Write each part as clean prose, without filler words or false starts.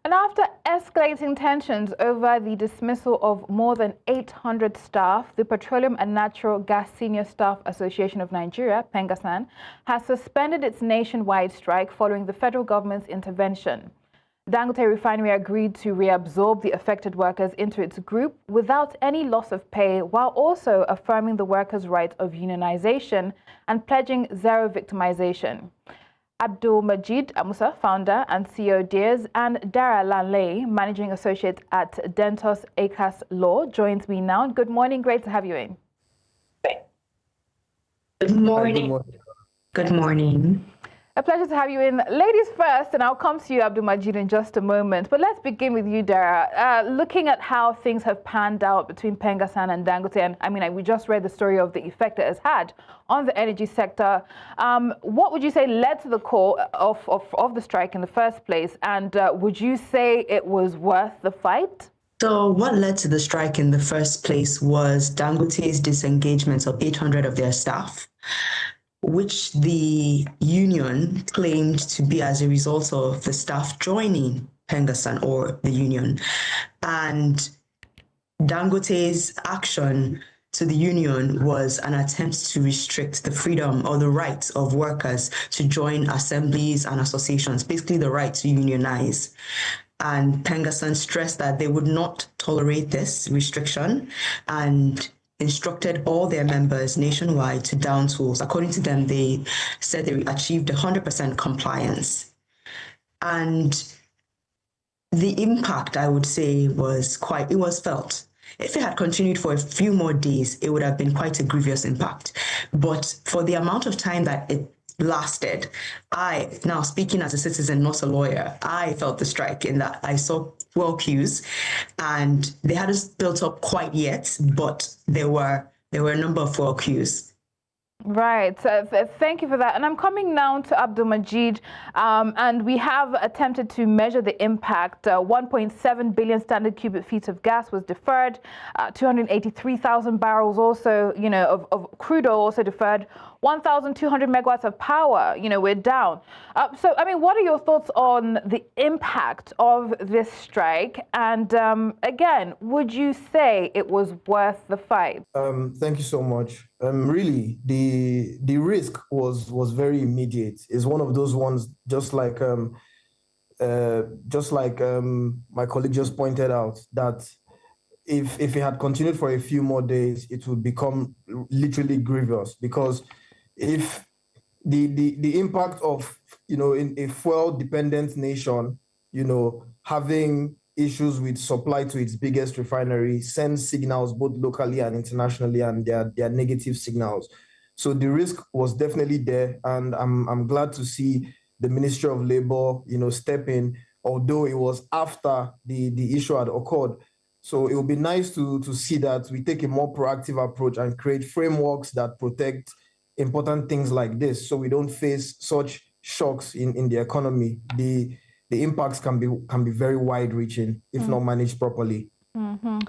And after escalating tensions over the dismissal of more than 800 staff, the Petroleum and Natural Gas Senior Staff Association of Nigeria, PENGASSAN, has suspended its nationwide strike following the federal government's intervention. Dangote Refinery agreed to reabsorb the affected workers into its group without any loss of pay, while also affirming the workers' right of unionization and pledging zero victimization. Abdulmajeed Amussah, founder and CEO DEARS, and Dara Lanlehin, managing associate at Dentons ACAS-Law, joins me now. Good morning. Great to have you in. Good morning. Good morning. A pleasure to have you in. Ladies first, and I'll come to you, Abdulmajeed, in just a moment. But let's begin with you, Dara. Looking at how things have panned out between PENGASSAN and Dangote, and I mean, we just read the story of the effect it has had on the energy sector. What would you say led to the call of the strike in the first place? And would you say it was worth the fight? So what led to the strike in the first place was Dangote's disengagement of 800 of their staff, which the union claimed to be as a result of the staff joining PENGASSAN or the union. And Dangote's action to the union was an attempt to restrict the freedom or the right of workers to join assemblies and associations, basically the right to unionize. And PENGASSAN stressed that they would not tolerate this restriction and instructed all their members nationwide to down tools. According to them, they said they achieved 100% compliance. And the impact, I would say, was felt. If it had continued for a few more days, it would have been quite a grievous impact. But for the amount of time that it lasted, now speaking as a citizen, not a lawyer, I felt the strike in that I saw fuel queues, and they hadn't built up quite yet, but there were a number of fuel queues. Right. Thank you for that. And I'm coming now to Abdulmajeed, and we have attempted to measure the impact. 1.7 billion standard cubic feet of gas was deferred, 283,000 barrels also, of crude oil also deferred, 1,200 megawatts of power, we're down. So, I mean, what are your thoughts on the impact of this strike? And again, would you say it was worth the fight? Thank you so much. Really, the risk was very immediate. It's one of those ones, just like my colleague just pointed out, that if it had continued for a few more days, it would become literally grievous, because if the impact of, in a fuel-dependent nation, having issues with supply to its biggest refinery sends signals both locally and internationally, and they are negative signals. So the risk was definitely there, and I'm glad to see the Ministry of Labor, step in, although it was after the issue had occurred. So it would be nice to see that we take a more proactive approach and create frameworks that protect important things like this, so we don't face such shocks in the economy. The impacts can be very wide-reaching if not managed properly.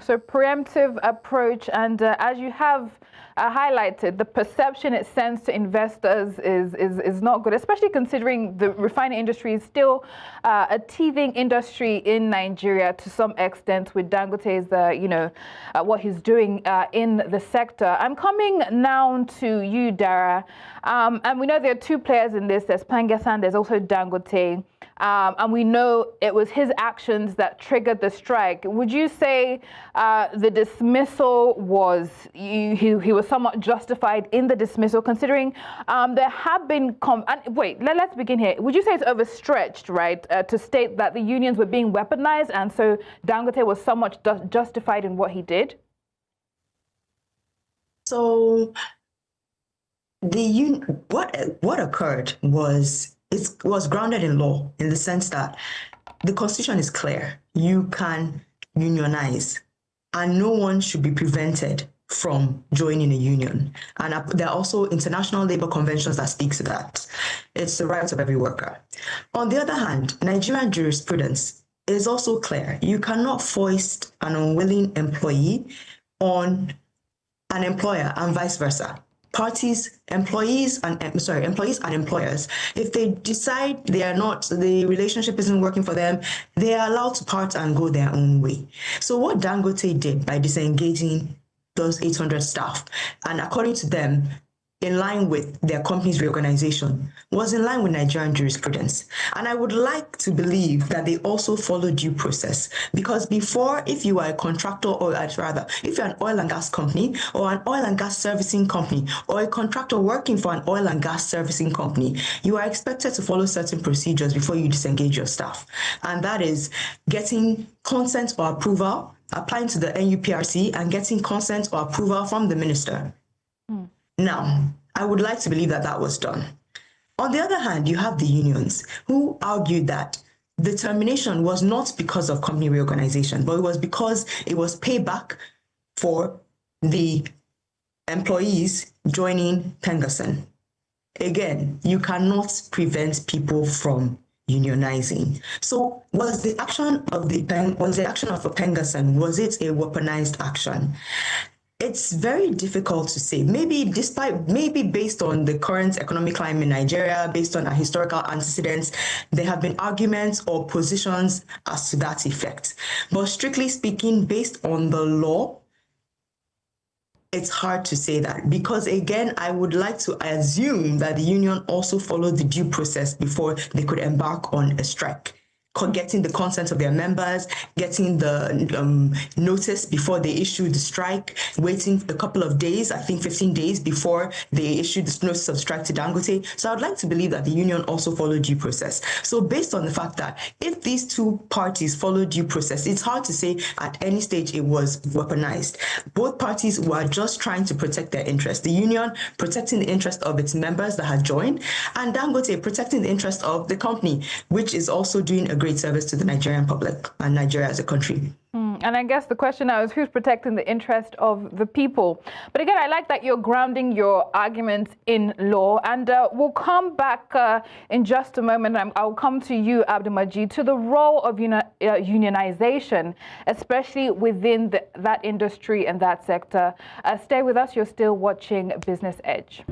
So preemptive approach, and as you have highlighted, the perception it sends to investors is not good, especially considering the refining industry is still a teething industry in Nigeria to some extent, with Dangote's what he's doing in the sector. I'm coming now to you, Dara, and we know there are two players in this. There's PENGASSAN, there's also Dangote. And we know it was his actions that triggered the strike. Would you say the dismissal was, he was somewhat justified in the dismissal, considering there have been, let's begin here. Would you say it's overstretched, right, to state that the unions were being weaponized, and so Dangote was somewhat justified in what he did? So what occurred was, it was grounded in law, in the sense that the Constitution is clear. You can unionize, and no one should be prevented from joining a union. And there are also international labor conventions that speak to that. It's the right of every worker. On the other hand, Nigerian jurisprudence is also clear. You cannot foist an unwilling employee on an employer, and vice versa. employees and employers, if they decide the relationship isn't working for them, they are allowed to part and go their own way. So what Dangote did by disengaging those 800 staff, and according to them, in line with their company's reorganization, was in line with Nigerian jurisprudence. And I would like to believe that they also follow due process, because before, if you are a contractor, or rather, if you're an oil and gas company or an oil and gas servicing company or a contractor working for an oil and gas servicing company, you are expected to follow certain procedures before you disengage your staff. And that is getting consent or approval, applying to the NUPRC and getting consent or approval from the minister. Now, I would like to believe that that was done. On the other hand, you have the unions who argued that the termination was not because of company reorganization, but it was because it was payback for the employees joining PENGASSAN. Again, you cannot prevent people from unionizing. So was the action of PENGASSAN, was it a weaponized action? It's very difficult to say. Maybe based on the current economic climate in Nigeria, based on our historical antecedents, there have been arguments or positions as to that effect. But strictly speaking, based on the law, it's hard to say that, because again, I would like to assume that the union also followed the due process before they could embark on a strike. Getting the consent of their members, getting the notice before they issued the strike, waiting a couple of days, I think 15 days before they issued this notice of strike to Dangote. So I'd like to believe that the union also followed due process. So based on the fact that if these two parties followed due process, it's hard to say at any stage it was weaponized. Both parties were just trying to protect their interest. The union protecting the interest of its members that had joined, and Dangote protecting the interest of the company, which is also doing a great service to the Nigerian public and Nigeria as a country. And I guess the question now is, who's protecting the interest of the people? But again, I like that you're grounding your arguments in law. And we'll come back in just a moment. I'll come to you, Abdulmajeed, to the role of unionization, especially within that industry and that sector. Stay with us. You're still watching Business Edge.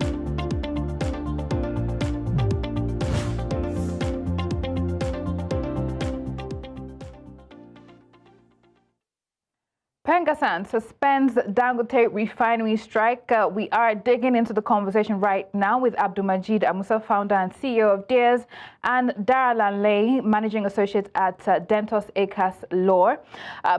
PENGASSAN suspends Dangote Refinery strike. We are digging into the conversation right now with Abdulmajeed Amussah, founder and CEO of DARES, and Dara Lanlehin, managing associate at Dentons ACAS-Law.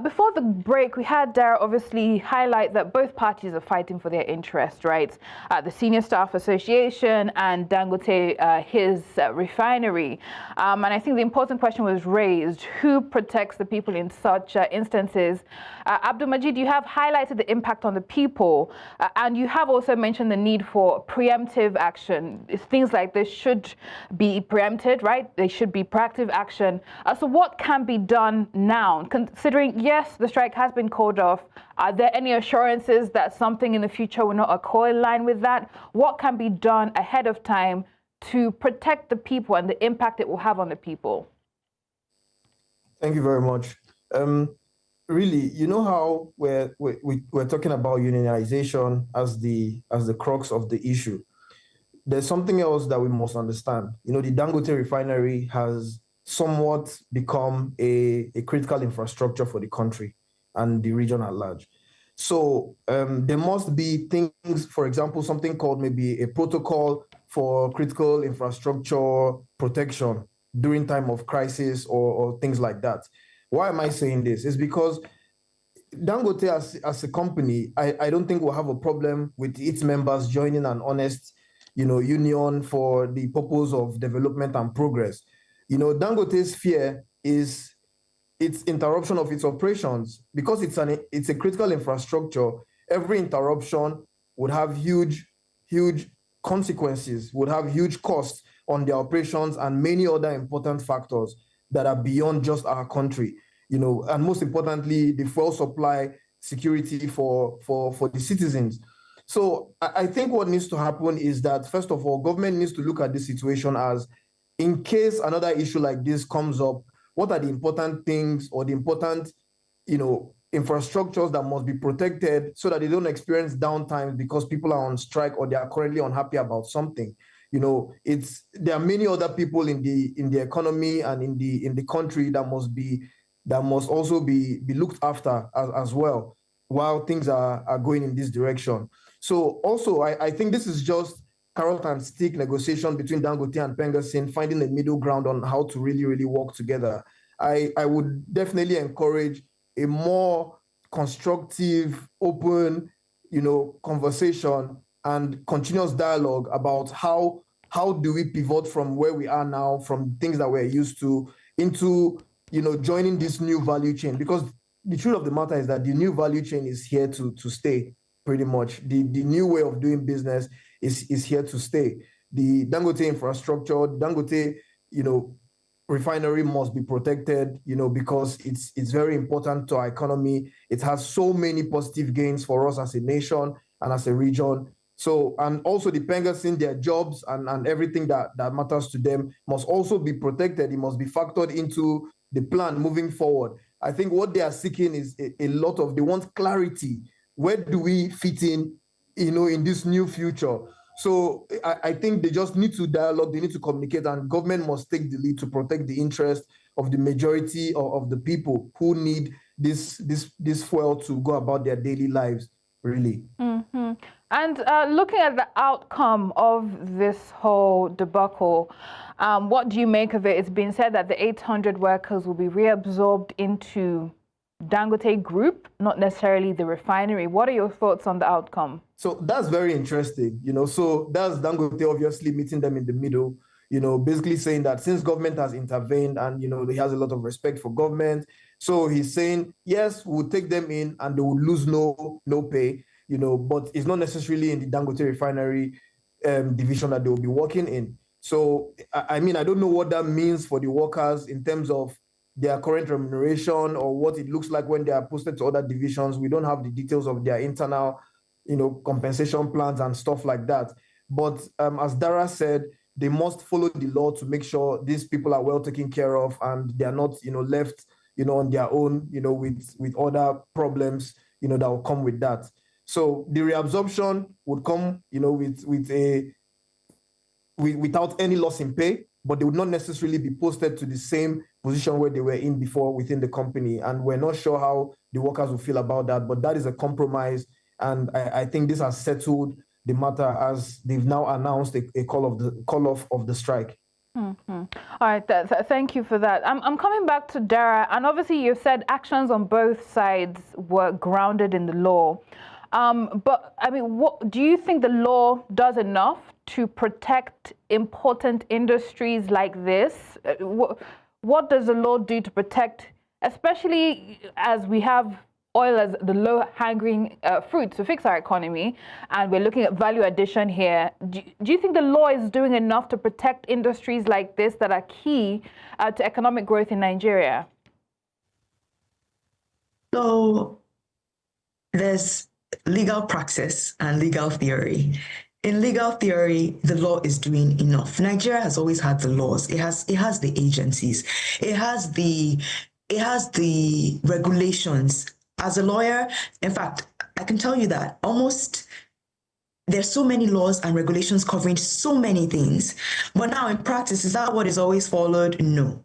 Before the break, we had Dara obviously highlight that both parties are fighting for their interest, right? The Senior Staff Association and Dangote, his refinery. And I think the important question was raised: who protects the people in such instances? Abdulmajeed, you have highlighted the impact on the people, and you have also mentioned the need for preemptive action. Things like this should be preempted, right? They should be proactive action. So what can be done now, considering, yes, the strike has been called off? Are there any assurances that something in the future will not occur in line with that? What can be done ahead of time to protect the people and the impact it will have on the people? Thank you very much. Really, you know how we're talking about unionization as the crux of the issue. There's something else that we must understand. You know, the Dangote Refinery has somewhat become a critical infrastructure for the country and the region at large. So there must be things, for example, something called maybe a protocol for critical infrastructure protection during time of crisis or things like that. Why am I saying this? It's because Dangote as a company, I don't think we'll have a problem with its members joining an honest, union for the purpose of development and progress. Dangote's fear is its interruption of its operations, because it's a critical infrastructure. Every interruption would have huge consequences, would have huge costs on their operations and many other important factors that are beyond just our country. And most importantly, the fuel supply security for the citizens. So I think what needs to happen is that, first of all, government needs to look at this situation as, in case another issue like this comes up, what are the important things or the important, infrastructures that must be protected so that they don't experience downtimes because people are on strike or they are currently unhappy about something. There are many other people in the economy and in the country that must also be looked after as well while things are going in this direction. So also, I think this is just carrot and stick negotiation between Dangote and PENGASSAN, finding a middle ground on how to really, really work together. I would definitely encourage a more constructive, open, conversation and continuous dialogue about how do we pivot from where we are now, from things that we're used to, into joining this new value chain. Because the truth of the matter is that the new value chain is here to stay, pretty much. The new way of doing business is here to stay. The Dangote infrastructure, Dangote, refinery must be protected, because it's very important to our economy. It has so many positive gains for us as a nation and as a region. So, and also the PENGASSAN, their jobs and everything that matters to them must also be protected. It must be factored into the plan moving forward. I think what they are seeking is they want clarity. Where do we fit in, in this new future? So I think they just need to dialogue, they need to communicate, and government must take the lead to protect the interest of the majority of the people who need this fuel to go about their daily lives, really. Mm-hmm. And looking at the outcome of this whole debacle, what do you make of it? It's been said that the 800 workers will be reabsorbed into Dangote Group, not necessarily the refinery. What are your thoughts on the outcome? So that's very interesting, so that's Dangote obviously meeting them in the middle, basically saying that since government has intervened and, he has a lot of respect for government. So he's saying, yes, we'll take them in and they will lose no pay, but it's not necessarily in the Dangote Refinery division that they will be working in. So, I don't know what that means for the workers in terms of their current remuneration or what it looks like when they are posted to other divisions. We don't have the details of their internal, compensation plans and stuff like that. But as Dara said, they must follow the law to make sure these people are well taken care of and they are not, left, on their own, with other problems, that will come with that. So the reabsorption would come, without any loss in pay, but they would not necessarily be posted to the same position where they were in before within the company. And we're not sure how the workers will feel about that, but that is a compromise. And I think this has settled the matter as they've now announced a call off of the strike. Mm-hmm. All right, thank you for that. I'm coming back to Dara, and obviously you've said actions on both sides were grounded in the law. But what do you think the law does enough to protect important industries like this? What does the law do to protect, especially as we have oil as the low-hanging fruit to fix our economy, and we're looking at value addition here? Do you think the law is doing enough to protect industries like this that are key to economic growth in Nigeria? So there's legal praxis and legal theory. In legal theory, the law is doing enough. Nigeria has always had the laws. It has the agencies. It has the regulations. As a lawyer, in fact, I can tell you that there's so many laws and regulations covering so many things. But now in practice, is that what is always followed? No.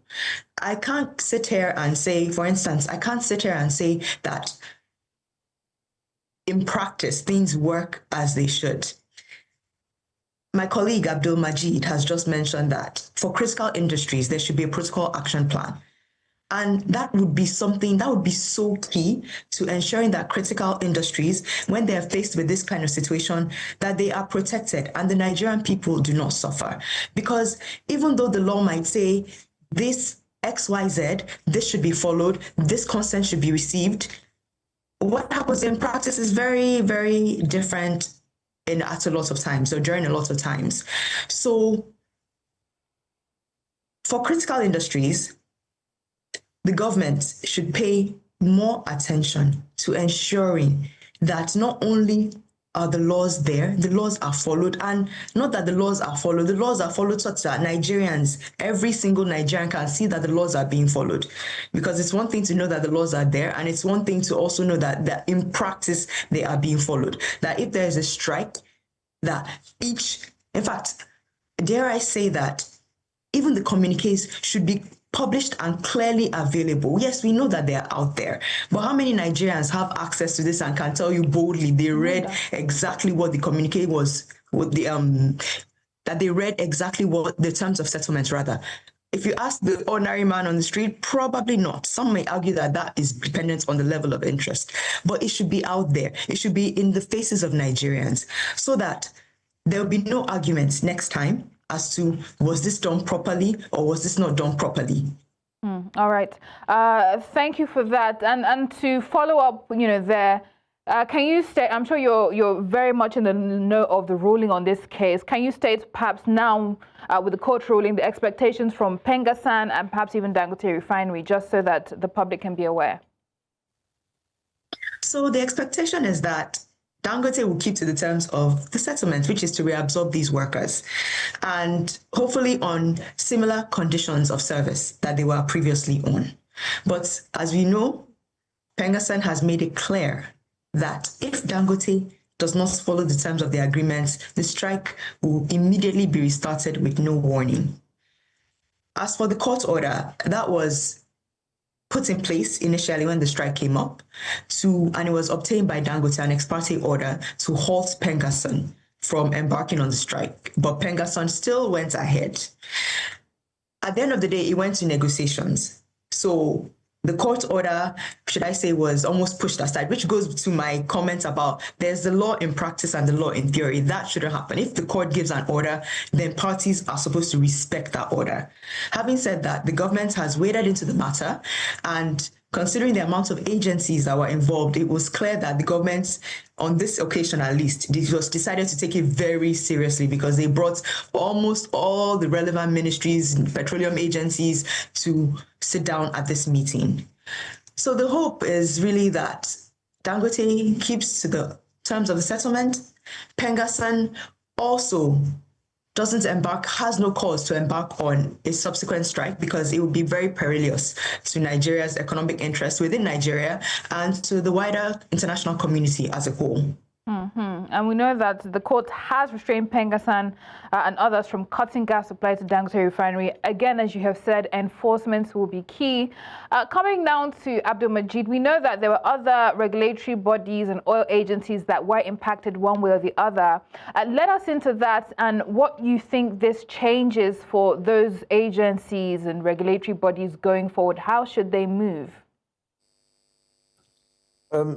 I can't sit here and say, for instance, that in practice, things work as they should. My colleague Abdulmajeed has just mentioned that for critical industries, there should be a protocol action plan. And that would be so key to ensuring that critical industries, when they are faced with this kind of situation, that they are protected and the Nigerian people do not suffer. Because even though the law might say this XYZ, this should be followed, this consent should be received, what happens in practice is very, very different at a lot of times, or during a lot of times. So for critical industries, the government should pay more attention to ensuring that not only are the laws there? The laws are followed, and not that the laws are followed such that Nigerians, every single Nigerian can see that the laws are being followed. Because it's one thing to know that the laws are there, and it's one thing to also know that in practice they are being followed. That if there is a strike, that in fact, dare I say that even the communiques should be published and clearly available. Yes, we know that they are out there, but how many Nigerians have access to this and can tell you boldly they read exactly what the communique was, that they read exactly what the terms of settlement rather? If you ask the ordinary man on the street, probably not. Some may argue that that is dependent on the level of interest, but it should be out there. It should be in the faces of Nigerians so that there will be no arguments next time as to was this done properly or was this not done properly. All right. Thank you for that. And to follow up, there, can you state, I'm sure you're very much in the know of the ruling on this case. Can you state perhaps now with the court ruling, the expectations from PENGASSAN and perhaps even Dangote Refinery, just so that the public can be aware? So the expectation is that Dangote will keep to the terms of the settlement, which is to reabsorb these workers, and hopefully on similar conditions of service that they were previously on. But as we know, PENGASSAN has made it clear that if Dangote does not follow the terms of the agreement, the strike will immediately be restarted with no warning. As for the court order, that was put in place initially when the strike came up, and it was obtained by Dangote, an ex parte order to halt PENGASSAN from embarking on the strike. But PENGASSAN still went ahead. At the end of the day, it went to negotiations. So the court order, should I say, was almost pushed aside, which goes to my comment about there's the law in practice and the law in theory. That shouldn't happen. If the court gives an order, then parties are supposed to respect that order. Having said that, the government has waded into the matter, and considering the amount of agencies that were involved, it was clear that the government, on this occasion at least, decided to take it very seriously, because they brought almost all the relevant ministries and petroleum agencies to sit down at this meeting. So the hope is really that Dangote keeps to the terms of the settlement. PENGASSAN also has no cause to embark on a subsequent strike, because it would be very perilous to Nigeria's economic interests within Nigeria and to the wider international community as a whole. And we know that the court has restrained PENGASSAN and others from cutting gas supply to Dangote Refinery. Again, as you have said, enforcement will be key. Coming down to Abdulmajeed, we know that there were other regulatory bodies and oil agencies that were impacted one way or the other. Let us into that and what you think this changes for those agencies and regulatory bodies going forward. How should they move?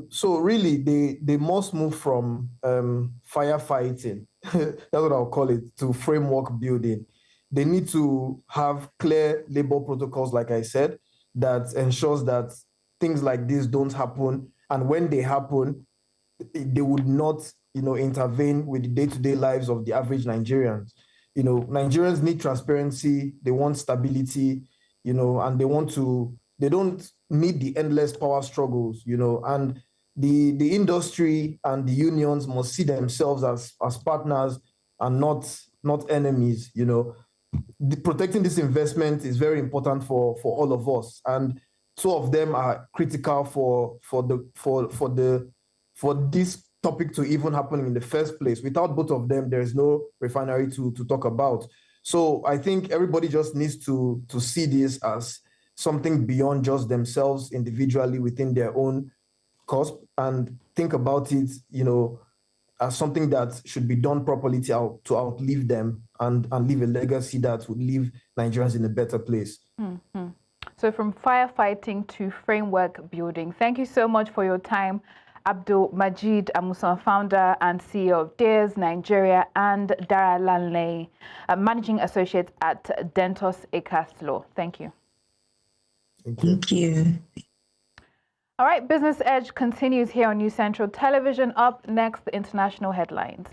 So really, they must move from firefighting, that's what I'll call it, to framework building. They need to have clear labor protocols, like I said, that ensures that things like this don't happen. And when they happen, they would not, intervene with the day-to-day lives of the average Nigerians. Nigerians need transparency, they want stability, and they don't need the endless power struggles, and the industry and the unions must see themselves as partners and not enemies. Protecting this investment is very important for all of us, and two of them are critical for this topic to even happen in the first place. Without both of them, there is no refinery to talk about. So I think everybody just needs to see this as something beyond just themselves individually within their own cusp, and think about it, as something that should be done properly to outlive them and leave a legacy that would leave Nigerians in a better place. So from firefighting to framework building. Thank you so much for your time, Abdulmajeed Amussah, founder and CEO of Dentons Nigeria, and Dara Lanlehin, managing associate at Dentons ACAS-Law. Thank you. Thank you. All right, Business Edge continues here on News Central Television. Up next, the international headlines.